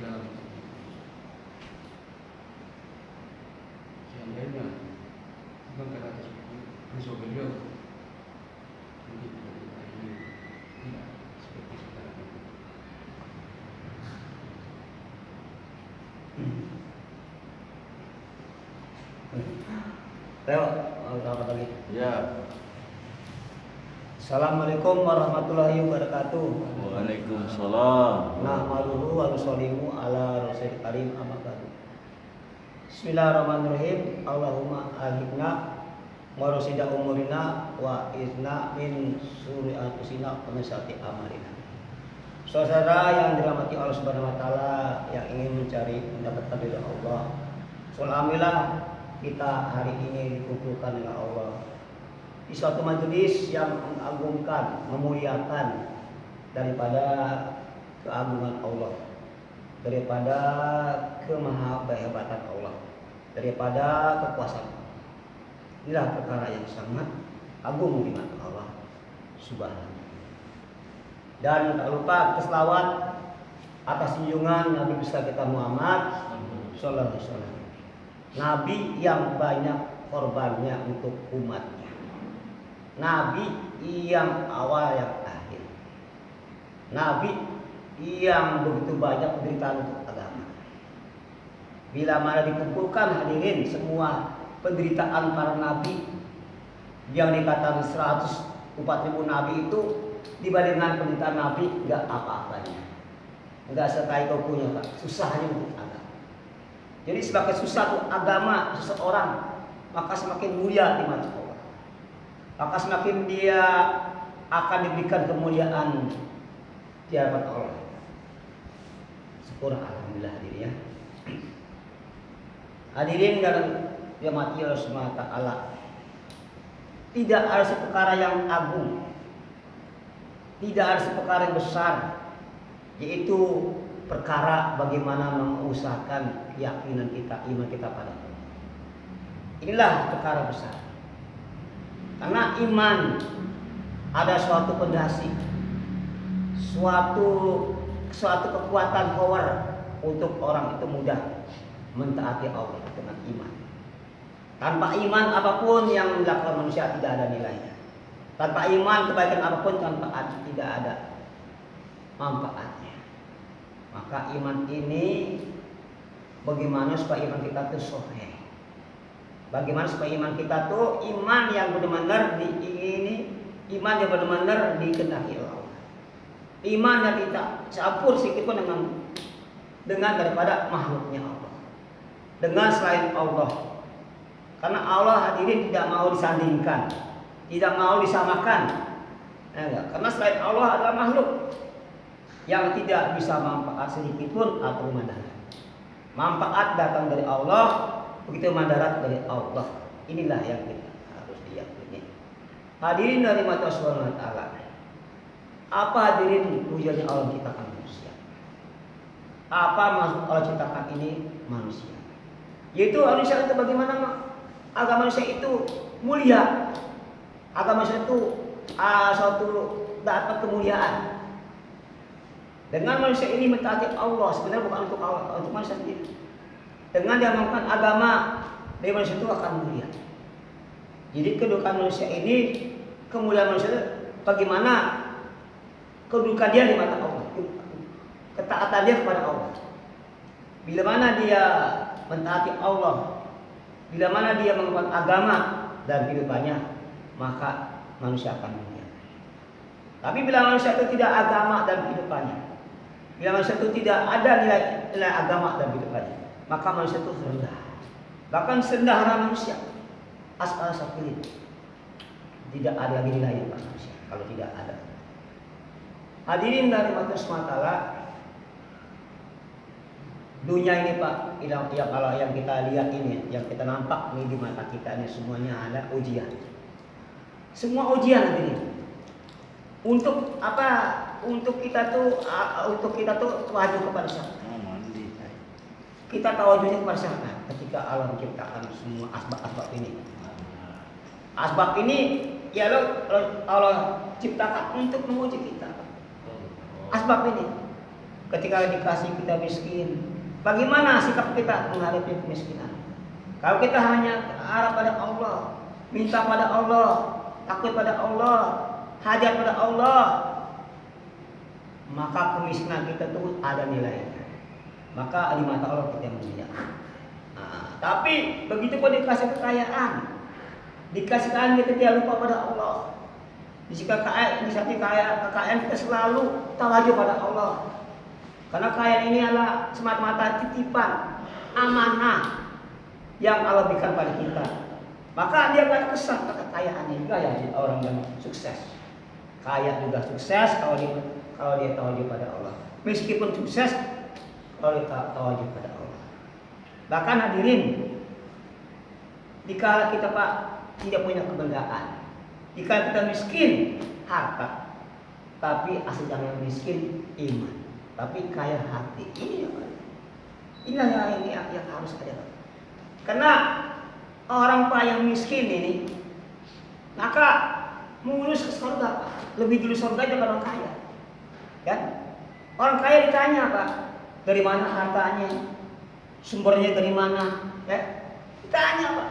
dalam yang lainnya bukan kata prinsip beliau mungkin ini tidak seperti sekarang ini. Lewat, apa lagi? Ya. Assalamualaikum warahmatullahi wabarakatuh. Waalaikumsalam. Nahmaduhu wa nusallimu ala rasulil karim amma ba'du. Bismillahirrahmanirrahim. Allahumma aghithna wa rusida umurina wa izna min suri anfusina wa min sayyiati a'malina. Saudara yang dirahmati Allah Subhanahu wa taala yang ingin mencari mendapatkan ridha Allah. Alhamdulillah kita hari ini dikumpulkan dengan Allah di suatu majelis yang mengagungkan, memuliakan daripada keagungan Allah, daripada kemahabahebatan Allah, daripada kekuasaan. Inilah perkara yang sangat agung di mata Allah Subhanahu. Dan tak lupa keselawat atas junjungan Nabi besar kita Muhammad Sallallahu Alaihi Wasallam, Nabi yang banyak korbannya untuk umatnya, Nabi yang awal yang akhir, Nabi yang begitu banyak penderitaan untuk agama. Bila mana dikumpulkan hadirin semua penderitaan para nabi yang dikatakan 104.000 nabi itu dibandingkan penderitaan nabi enggak apa-apanya, enggak sekai kau punya Pak, susahnya untuk agama. Jadi semakin susah untuk agama seseorang, maka semakin mulia di mata Allah, maka semakin dia akan diberikan kemuliaan di hadapan Allah. Syukur alhamdulillah hadirin ya. Hadirin dalam dirahmati Allah Subhanahu wa taala, tidak ada perkara yang agung, tidak ada perkara yang besar, yaitu perkara bagaimana mengusahakan keyakinan kita, iman kita pada Allah. Inilah perkara besar. Karena iman ada suatu fondasi, suatu kekuatan power untuk orang itu mudah mentaati Allah dengan iman. Tanpa iman apapun yang dilakukan manusia tidak ada nilainya. Tanpa iman kebaikan apapun tidak ada manfaatnya. Maka iman ini bagaimana supaya iman kita itu sahih. Bagaimana supaya iman kita tuh iman yang benar-benar diingini, iman yang benar-benar dikehendaki Allah. Iman yang tidak campur sedikit pun dengan daripada makhluknya Allah, dengan selain Allah. Karena Allah hadirin tidak mau disandingkan, tidak mau disamakan. Karena selain Allah adalah makhluk yang tidak bisa manfaat sedikit pun atau madarat. Manfaat datang dari Allah, begitu madarat dari Allah. Inilah yang kita harus diyakini. Hadirin dari mata Subhanahu wa taala. Apa hadirin tujuannya Allah ciptakan manusia? Apa maksud Allah ciptakan ini manusia? Yaitu manusia itu bagaimana agama manusia itu mulia. Agama manusia itu suatu dapat kemuliaan. Dengan manusia ini mentaati Allah, sebenarnya bukan untuk Allah, untuk manusia sendiri. Dengan dia melakukan agama, dari manusia itu akan mulia. Jadi kedudukan manusia ini, kemuliaan manusia bagaimana kedudukan dia di mata Allah, ketaatan dia kepada Allah. Bila mana dia mentaati Allah, bila mana dia melakukan agama dan kehidupannya, maka manusia akan mulia. Tapi bila manusia itu tidak agama dan kehidupannya, bila manusia itu tidak ada nilai agama dan kehidupannya, maka manusia itu rendah. Bahkan serendah manusia, asal safilin, tidak ada lagi nilainya manusia kalau tidak ada. Hadirin dari mata semata, dunia ini Pak, yang kalau yang kita lihat ini, yang kita nampak ini di mata kita ini semuanya ada ujian. Semua ujian ini. Untuk apa? Untuk kita tuh wajib kepada siapa? Kita tawajunya kepada siapa? Ketika Allah menciptakan semua asbab-asbab ini. Asbab ini ya Allah ciptakan untuk menguji kita. Asbab ini. ketika dikasih kita miskin, bagaimana sikap kita menghadapi kemiskinan? Kalau kita hanya harap pada Allah, minta pada Allah, takut pada Allah, hajat pada Allah, maka kemiskinan kita itu ada nilainya. Maka di mata Allah kita mulia. Tapi begitu pun dikasih kekayaan, dikasih kekayaan kita tidak lupa pada Allah. Di samping kekayaan kita selalu tawadhu pada Allah. Karena kekayaan ini adalah semata-mata titipan, amanah yang Allah berikan pada kita. Maka dia akan kesan kekayaan juga ya orang yang sukses. Kaya juga sukses kalau dia tawadhu pada Allah. Meskipun sukses kalau dia tawadhu pada Allah. Bahkan hadirin, dikala kita Pak tidak punya kebanggaan, jika kita miskin harta, tapi asal jangan miskin iman, tapi kaya hati. Inilah yang harus ada. Karena orang Pak yang miskin ini, maka mengurus ke surga Pak, lebih dulu surga daripada orang kaya. Kan? Orang kaya ditanya Pak, dari mana hartanya, sumbernya dari mana? Ya? Ditanya Pak.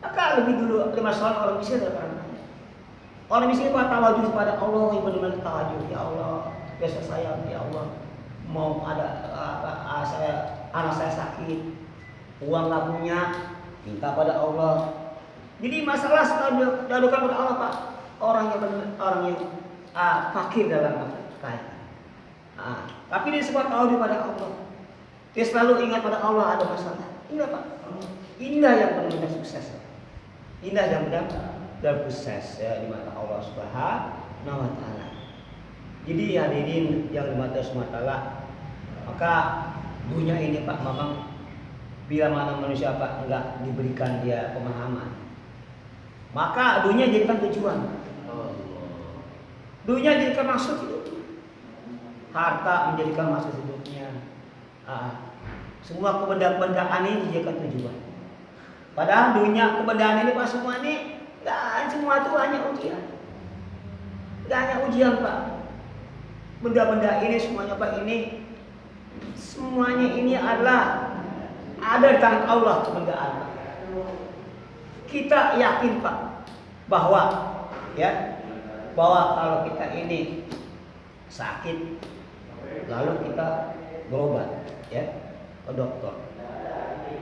Maka lebih dulu masalah orang miskin daripada orang kaya. Orang miskin Pak tawadhu kepada Allah, yang benar-benar tawadhu. Ya Allah, biasa saya, ya Allah, mau ada anak saya sakit, uang nggak punya, minta pada Allah. Jadi masalah selalu diadukan pada Allah Pak. Orang yang fakir dalam kaya. Tapi dia semua tahu pada Allah. Dia selalu ingat pada Allah ada masalah. Inilah Pak. Inilah yang benar-benar sukses. Inilah yang benar-benar sukses ya, di mata Allah Subhanahu wa taala. Jadi hadirin yang dimata SWT, maka dunia ini Pak memang bila mana manusia Pak enggak diberikan dia pemahaman, maka dunia jadikan tujuan. Dunia jadikan maksud hidup. Harta menjadikan maksud hidupnya. Semua kebendaan ini dijadikan tujuan. Padahal dunia kebendaan ini Pak semua ini semua itu hanya ujian. Tidak hanya ujian Pak. Benda-benda ini semuanya Pak ini semuanya ini adalah ada di tangan Allah kebendaan Pak. Kita yakin Pak bahwa kalau kita ini sakit lalu kita berobat ya ke dokter.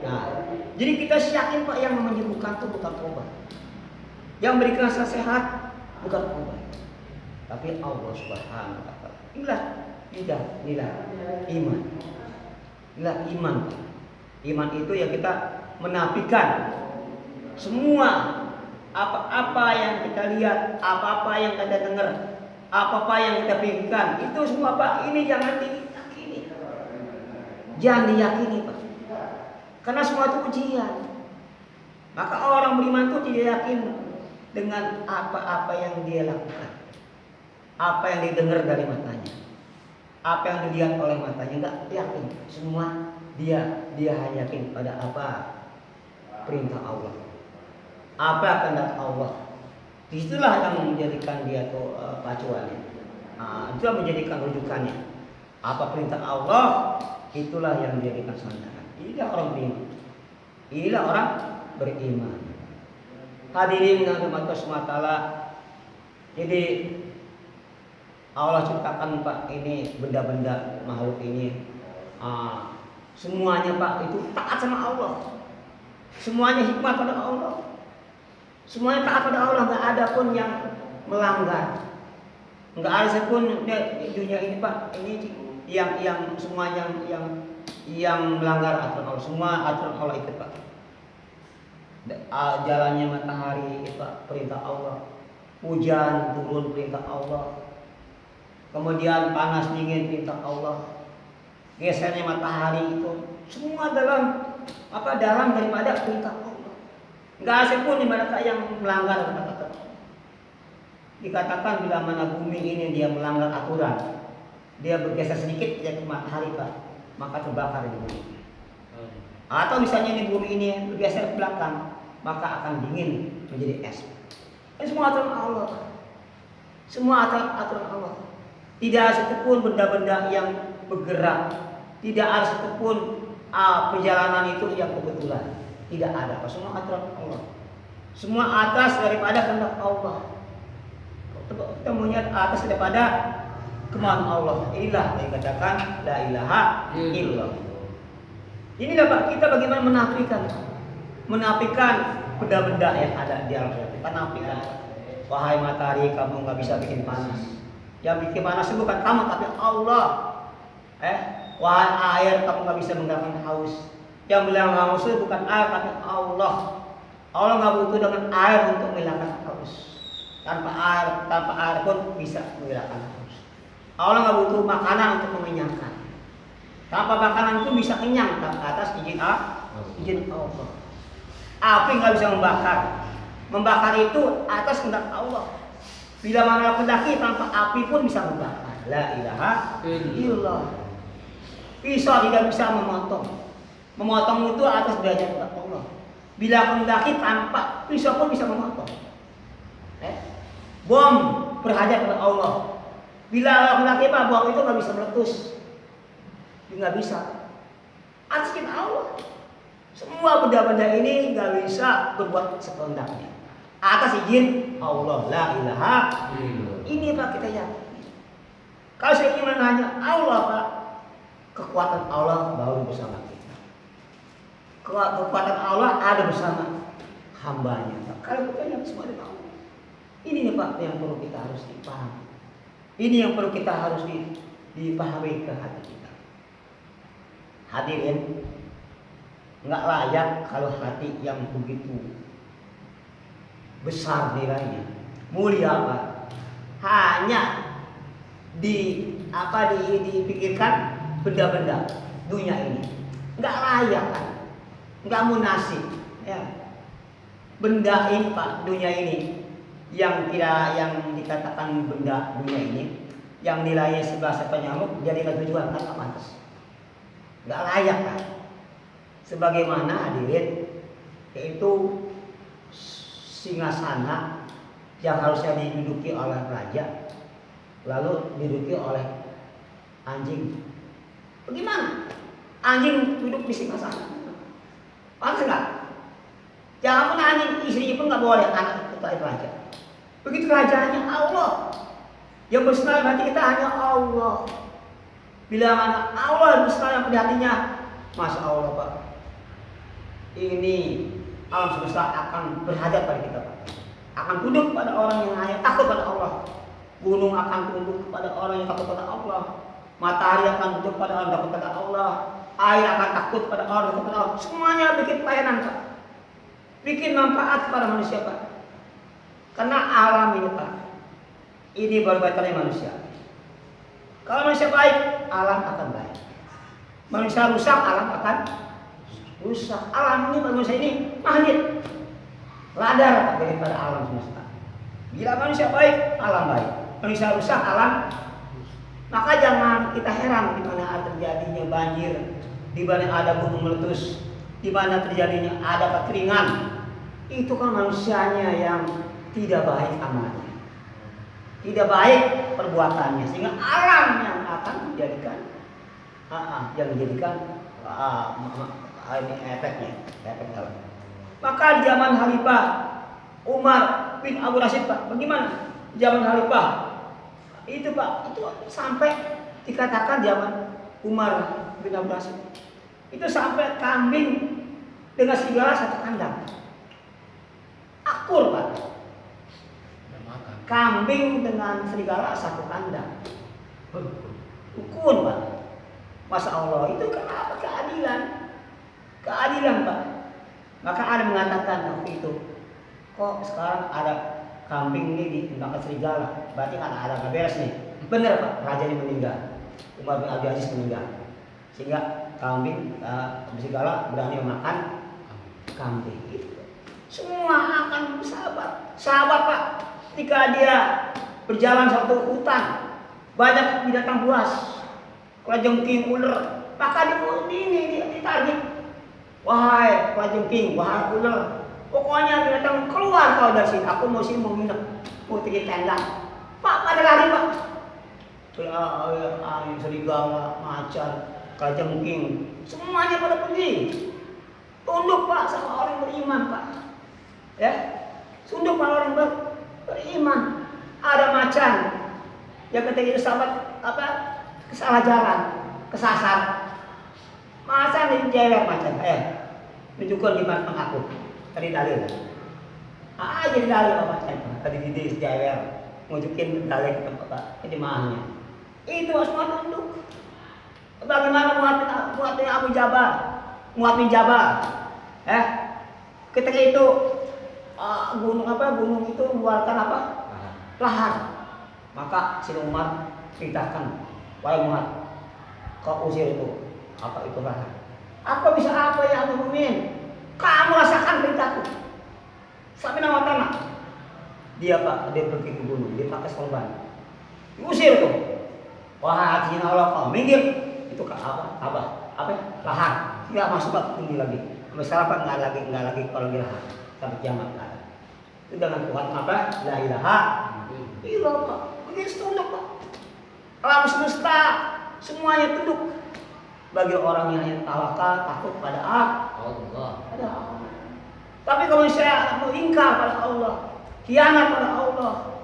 Nah, jadi kita yakin Pak yang menyembuhkan itu bukan obat. Yang memberikan rasa sehat bukan obat. Tapi Allah Subhanahu wa taala. Inilah iman. Inilah iman. Iman itu yang kita menafikan semua apa-apa yang kita lihat, apa-apa yang kita dengar, apa-apa yang kita pikirkan, itu semua Pak ini jangan diyakini. Jangan diyakini Pak. Karena semua itu ujian. Maka orang beriman itu tidak yakin dengan apa-apa yang dia lakukan. Apa yang didengar dari matanya. Apa yang dilihat oleh matanya, enggak yakin. Semua dia hanya yakin pada apa perintah Allah. Apa kehendak Allah. Disitulah yang menjadikan dia tuh pacuannya. Itulah menjadikan rujukannya. Apa perintah Allah, itulah yang menjadikan sandaran. Inilah orang beriman. Inilah orang beriman. Hadirin yang dirahmati Allah. Jadi Allah ciptakan Pak ini benda-benda makhluk ini. Semuanya Pak itu taat sama Allah. Semuanya hikmat pada Allah. Semuanya taat pada Allah, nggak ada pun yang melanggar. Nggak ada pun di dunia ini Pak, ini yang semua yang melanggar aturan Allah. Semua aturan Allah ikut Pak. Jalannya matahari itu Pak, perintah Allah. Hujan turun perintah Allah. Kemudian panas dingin perintah Allah. Gesernya matahari itu semua dalam daripada perintah Allah. Enggak ada pun di mana yang melanggar kata-kata. Dikatakan bila mana bumi ini dia melanggar aturan, dia bergeser sedikit ya ke matahari Pak, maka terbakar di bumi. Atau misalnya ini bumi ini bergeser ke belakang, maka akan dingin menjadi es. Ini semua aturan Allah Pak. Semua aturan Allah. Tidak ada satupun benda-benda yang bergerak. Tidak ada satupun perjalanan itu yang kebetulan. Tidak ada. Semua aturan Allah. Semua atas daripada kehendak Allah. Kita melihat atas daripada kemauan Allah. Inilah yang dikatakan la ilaha illallah. Inilah Pak, kita bagaimana menafikan benda-benda yang ada di alam semesta. Kita nafikan. Wahai matahari, kamu nggak bisa bikin panas. Yang bikin panas itu bukan kamu tapi Allah. Wahai air, kamu nggak bisa menghilangkan haus. Yang bilang haus itu bukan air tapi Allah. Allah nggak butuh dengan air untuk menghilangkan haus. Tanpa air pun bisa menghilangkan haus. Allah nggak butuh makanan untuk mengenyangkan. Tanpa makanan pun bisa kenyang atas izin Allah. Api nggak bisa membakar. Membakar itu atas kehendak Allah. Bila mana laki-laki tanpa api pun bisa membakar. La ilaha illallah. Pisau tidak bisa memotong. Memotong itu atas derajat Allah. Bila laki-laki tanpa pisau pun bisa memotong. Bom berhajat kepada Allah. Bila laki-laki bom itu nggak bisa meletus. Nggak bisa. Atas izin Allah. Semua benda-benda ini nggak bisa berbuat sekehendaknya. Atas izin Allah. La ilaha illallah. Ini Pak kita yakini. Kalau saya ingin hanya Allah Pak, kekuatan Allah baru bersama kita. Kekuatan Allah ada bersama hambanya. Kalau kita yang semua ada Allah. Ini nih Pak yang perlu kita harus dipahami. Ini yang perlu kita harus dipahami ke hati kita. Hadirin, nggak layak kalau hati yang begitu besar nilainya, mulia Pak, hanya dipikirkan benda-benda dunia ini. Nggak layak kan, nggak munasib. Ya. Benda ini Pak, dunia ini yang dikatakan benda dunia ini, yang nilainya 11 nyamuk, jadikan tujuan kan pantas. Nggak layak kan. Sebagaimana hadirin, yaitu singgasana yang harusnya diduduki oleh raja, lalu diduduki oleh anjing. Bagaimana? Anjing duduk di singgasana. Pantas nggak? Jangan pun anjing, istrinya pun nggak boleh anak ketua raja. Begitu rajanya Allah. Yang bersenang hati kita hanya Allah. Bila mana Allah bersenang pada hatinya, Masya Allah Pak. Ini alam semesta akan berhajat pada kita Pak. Akan tunduk pada orang yang hanya takut pada Allah. Gunung akan tunduk pada orang yang takut pada Allah. Matahari akan tunduk pada orang yang takut pada Allah. Air akan takut pada orang yang takut pada Allah. Semuanya bikin pelayanan Pak. Bikin manfaat kepada manusia Pak. Karena alam ini Pak, ini baru batalnya manusia. Kalau manusia baik, alam akan baik. Manusia rusak, alam akan rusak. Alam ini manusia ini magnet, ladar daripada alam semesta. Bila manusia baik, alam baik. Manusia rusak, alam. Maka jangan kita heran di mana terjadinya banjir, di mana ada gunung meletus, di mana terjadinya ada kekeringan. Itu kan manusianya yang tidak baik amalnya, tidak baik perbuatannya, sehingga alam yang akan menjadikan efeknya. Maka di zaman Khalifah Umar bin Abu Rashid Pak, bagaimana zaman Khalifah itu Pak, itu sampai dikatakan zaman Umar bin Abu Rashid itu sampai kambing dengan serigala satu kandang. Akur Pak. Kambing dengan serigala satu kandang. Ukur Pak. Masya Allah, itu kenapa keadilan? Keadilan Pak. Maka ada mengatakan waktu itu, kok sekarang ada kambing ini dimakan serigala, berarti kan ada nggak beres nih. Benar Pak, raja ini meninggal, Umar bin Abdul Aziz meninggal, sehingga kambing serigala berani memakan kambing. Semua akan bersahabat. Sahabat Pak, ketika dia berjalan satu hutan, banyak binatang buas, kelajengking, ular, maka dia ditarik. Wahai kelajengking, wahai ular, pokoknya binatang keluar kau dari sini. Aku mau nginep, mau bikin tenda. Pak, pada lari Pak. angin serigala, macan, kalajengking, semuanya pada pergi. Tunduk Pak sama orang beriman Pak. Ya, tunduk sama orang beriman. Ada macan yang ketika itu sahabat salah jalan, kesasar. Macan dijewer macan. Tunjukkan di mana aku. Tadi dalil. Jadi dalil Pak macan. Tadi dijewer. Ngujukin dalil ke tempat kedimaannya. Itu semua tunduk. Bagaimana muatnya Abu Jabal, muatnya Jabal, ketika itu gunung itu mengeluarkan lahar. Maka si Umar ceritakan, wahai Muhammad, kau usir itu lahar. Apa bisa apa ya Abu Mumin? Kamu rasakan perintahku. Sampai nama tanah. Dia pergi ke gunung, dia pakai sorban. Diusir tuh. Wah, hati Allah kau minggir. Itu lahar. Tidak masuk tinggi lagi. Sampai sekarang nggak lagi kalau lahar. Sampai kiamat nggak ada. Itu dengan Tuhan la ilaha illallah Pak. Begitu tunduk Pak. Alam semesta semuanya tunduk. Bagi orang yang tawakal takut pada Allah. Tapi kalau saya mau ingkar pada Allah, khianat pada Allah,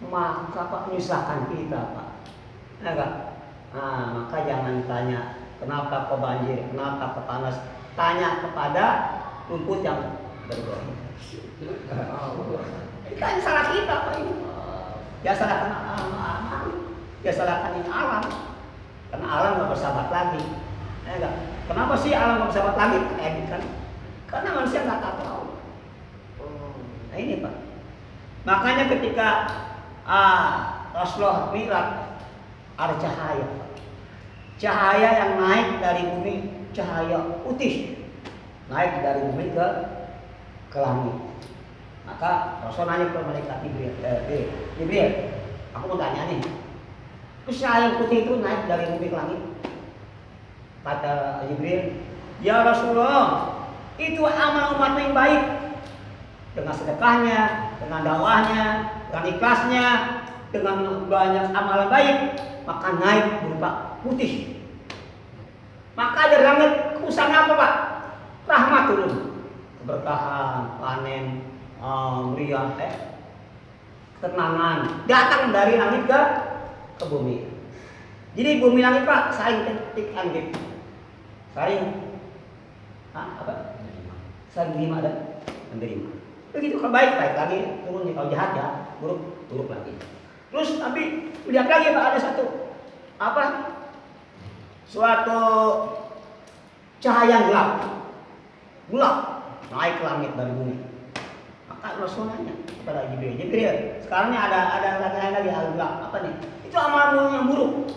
maka Pak menyusahkan kita Pak. Enggak? Maka jangan tanya kenapa kau banjir, kenapa kau panas. Tanya kepada rumput yang bergoyang. Itu yang salah kita Pak ini. Ya salahkan alam. Ya salahkan ini alam. Karena alam nggak bersahabat lagi. Enggak? Kenapa sih alam nggak bersahabat lagi? Kan? Karena manusia nggak tahu. Nah ini Pak. Makanya ketika Rasulullah Mi'raj ada cahaya. Cahaya yang naik dari bumi, cahaya putih. Naik dari bumi ke langit. Maka Rasul nanya ke malaikat Jibril, aku mau tanya nih. Cahaya putih itu naik dari bumi ke langit. Kata Jibril, ya Rasulullah, itu amal umat yang baik. Dengan sedekahnya, dengan dakwahnya, dengan ikhlasnya, dengan banyak amalan baik, maka naik berupa putih. Maka dari langit urusannya apa Pak? Rahmat turun, keberkahan, panen, meriah, ketenangan datang dari langit ke bumi. Jadi bumi langit Pak saling ketik anggit, saling saling terima dan menerima. Begitu kalau baik lagi, turun. Kalau jahat ya buruk lagi. Terus tapi lihat lagi Pak, ada suatu cahaya gelap naik ke langit dari bumi. Maka Rasul nanya kepada Jibril, sekarang ada lagi gelap apa nih? Itu amalmu yang buruk,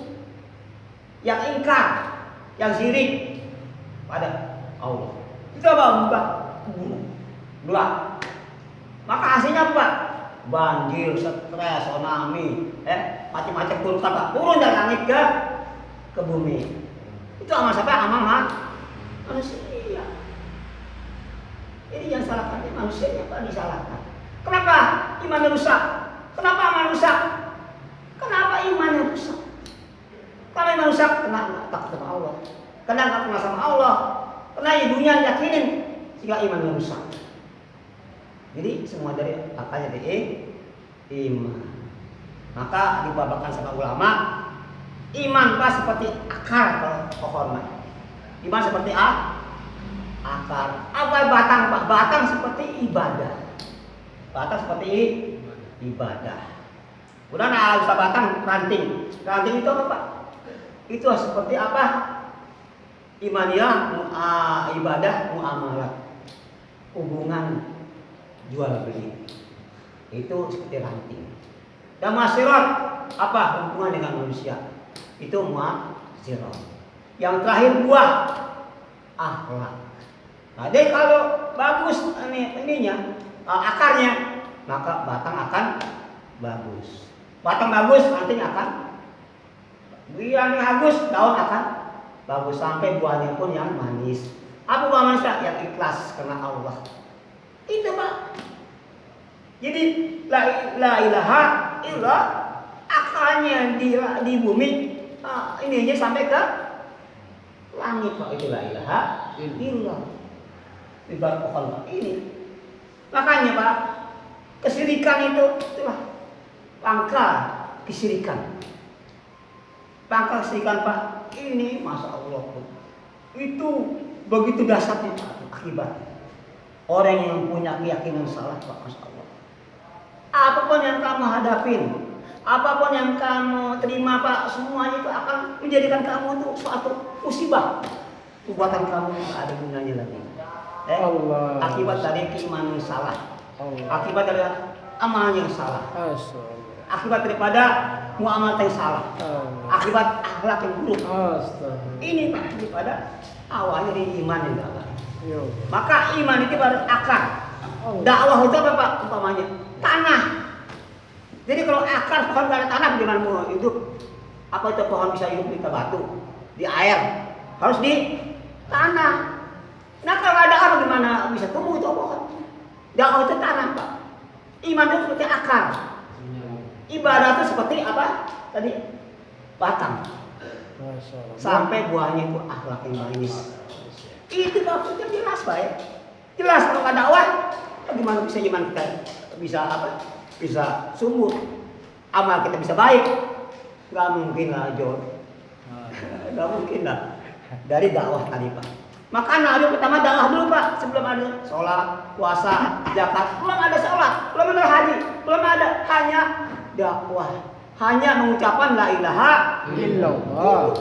yang ingkar, yang syirik pada Allah. Itu apa? Buruk, gelap. Maka hasilnya apa? Banjir, stres, tsunami, macam-macam buruk apa? Turun dari langit ke bumi. Itu amal siapa? Amal manusia. Ini yang salahkannya manusia, apa disalahkan? Kenapa iman rusak? Kenapa amal rusak? Kenapa iman rusak? Kalau iman rusak, kena takut sama Allah, kena nggak kenal sama Allah, kena ibunya yakinin sehingga iman rusak. Jadi semua dari akal jadi iman. Maka dibabakan sama ulama, iman Pak seperti akar kalau pohon. Iman seperti akar. Apa batang Pak? Batang seperti ibadah. Batang seperti ibadah. Udah usah batang, ranting. Ranting itu apa Pak? Itu seperti apa? Imaniyah, ibadah, muamalah. Hubungan jual beli. Itu seperti ranting. Dan masyarakat apa hubungan dengan manusia? Itu muasirat. Yang terakhir buah akhlak. Nah, jadi kalau bagus akarnya, maka batang akan bagus. Batang bagus, ranting akan yang bagus, daun akan bagus sampai buahnya pun yang manis. Apa buah manis? Yang ikhlas karena Allah. Itu Pak. Jadi la ilaha illallah akalnya di bumi ini aja sampai ke langit Pak, itu la ilaha illallah. Ibarat pohon Pak ini. Makanya Pak, kesirikan itulah pangkal kesirikan. Pangkal kesirikan Pak, ini Masya Allah itu begitu dasarnya Pak, akibat orang yang punya keyakinan salah Pak, Masya Allah. Apapun yang kamu hadapin, apapun yang kamu terima Pak, semuanya itu akan menjadikan kamu itu suatu musibah. Perbuatan kamu tidak ada gunanya lagi. Allah. Akibat dari keimanan salah, akibat dari amal yang salah, akibat daripada muamalah yang salah, akibat akhlak yang buruk. Ini Pak, daripada awalnya dari iman yang salah. Maka iman itu baru akar. Dakwah itu apa Pak? Umpamanya tanah. Jadi kalau akar pohon gak ada tanah, gimana mau hidup? Apa itu pohon bisa hidup di batu, di air? Harus di tanah. Nah kalau ada air gimana bisa tumbuh itu pohon? Dakwah itu tanah Pak. Iman itu seperti akar. Ibadah itu seperti apa? Tadi batang. Sampai buahnya itu akhlak yang manis. Itu maksudnya jelas Pak ya. Jelas kalau nggak dakwah, bagaimana bisa iman kita bisa apa? Bisa sumur, amal kita bisa baik. Nggak mungkin lah Jor. Nggak mungkin lah. Dari dakwah tadi Pak. Maka Nabi pertama dakwah dulu Pak, sebelum ada sholat, puasa, zakat, belum ada sholat, belum ada haji, belum ada, hanya dakwah, hanya mengucapkan la ilaha illallah.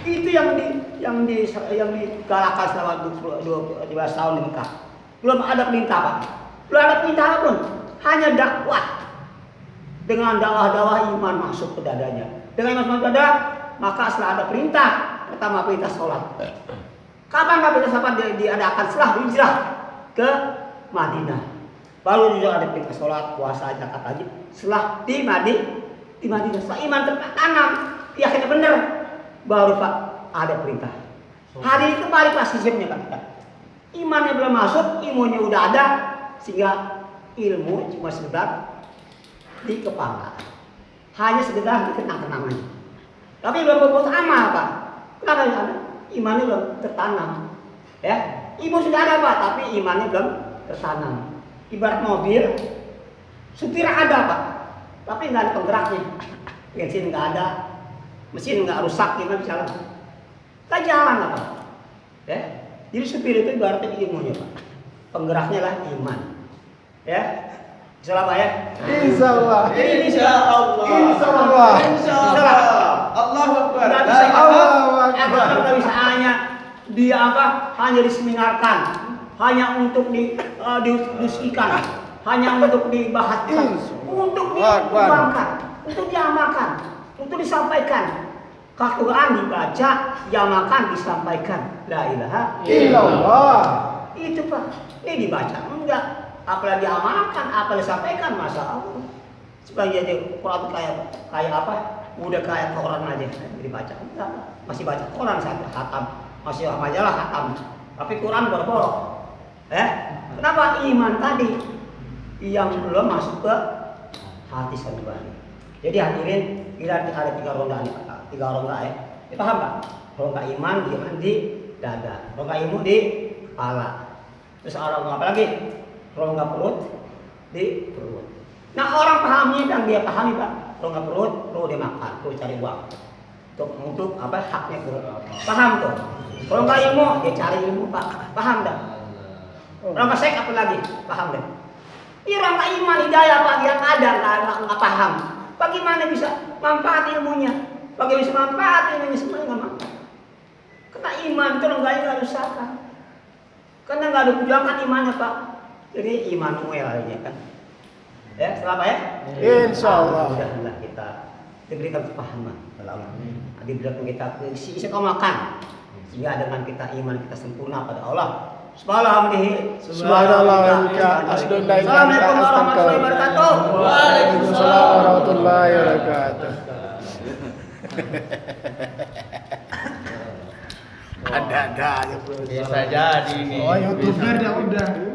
Itu yang digalakkan selama 12 tahun di Mekah. Belum ada perintah Pak, belum ada perintah pun, hanya dakwah. Dengan dakwah iman masuk ke dadanya. Dengan iman masuk ke dada, maka setelah ada perintah, pertama perintah sholat. Kapan perintah sholat diadakan? Setelah hijrah ke Madinah. Baru juga ada perintah sholat, puasa, zakat haji. Setelah di Madinah, setelah iman tertanam, keyakinan benar, baru Pak ada perintah. Hari itu balik Pak sistemnya Pak. Imannya belum masuk, ilmunya udah ada, sehingga ilmu cuma sekedar di kepala, hanya sekedar di kenang-kenangan. Tapi belum berbuat amal Pak. Kenapa ya? Imannya belum tertanam. Ya, ilmu sudah ada Pak, tapi imannya belum tertanam. Ibarat mobil, supir ada Pak, tapi nggak ada penggeraknya. Bensin nggak ada, mesin nggak rusak, gimana bisa jalan? Nggak jalan Pak. Ya, jadi supir itu ibaratnya ilmunya Pak. Penggeraknya lah iman. Ya, insyaallah Pak ya. Insyaallah. Insyaallah. Allahu Akbar. Nggak bisa hanya dia apa? Hanya diseminarkan, hanya untuk didiskusikan, hanya untuk dibahaskan, untuk dikembangkan, untuk diamalkan, untuk disampaikan. Al-Quran dibaca, diamalkan, disampaikan. La ilaha illallah. Itu Pak. Ini dibaca enggak? Apalagi diamalkan, apalagi disampaikan, Masya Allah. Sebagai jadi Quran kayak apa? Udah kayak Quran aja dibaca. Enggak, masih baca Quran sampai khatam, masih majalah khatam. Tapi Quran berborok. Kenapa? Iman tadi yang belum masuk ke hati sanubari. Jadi hadirin, kita ada 3 ronda nih, 3 ronda ya. Paham Pak? Ronda iman di dada, ronda ilmu di kepala. Terus ronda apa lagi? Ronda perut di perut. Nah orang pahamnya yang dia pahami Pak, ronda perut dia makan, perlu cari uang untuk apa haknya perut. Paham tuh? Ronda ilmu dia cari ilmu Pak, paham dah? Ronda sek apa lagi? Paham deh? Ini ronda iman hidayah Pak yang ada nggak paham. Bagaimana bisa manfaat ilmunya? Bagaimana bisa manfaat ilmunya semuanya nggak manfaat? Karena iman itu enggaknya nggak rusakan. Karena nggak ada perjuangan imannya Pak. Jadi Immanuel aja kan. Ya, selamat ya. Insyaallah. Mudah-mudahan kita diberikan kepahaman dalam diberikan kita isi makan sehingga dengan kita iman kita sempurna pada Allah. Subhanallah wa bihamdihi. Assalamualaikum warahmatullahi wabarakatuh. Waalaikumsalam warahmatullahi wabarakatuh. Ada aja. Bisa jadi nih. Oh, YouTuber ya udah.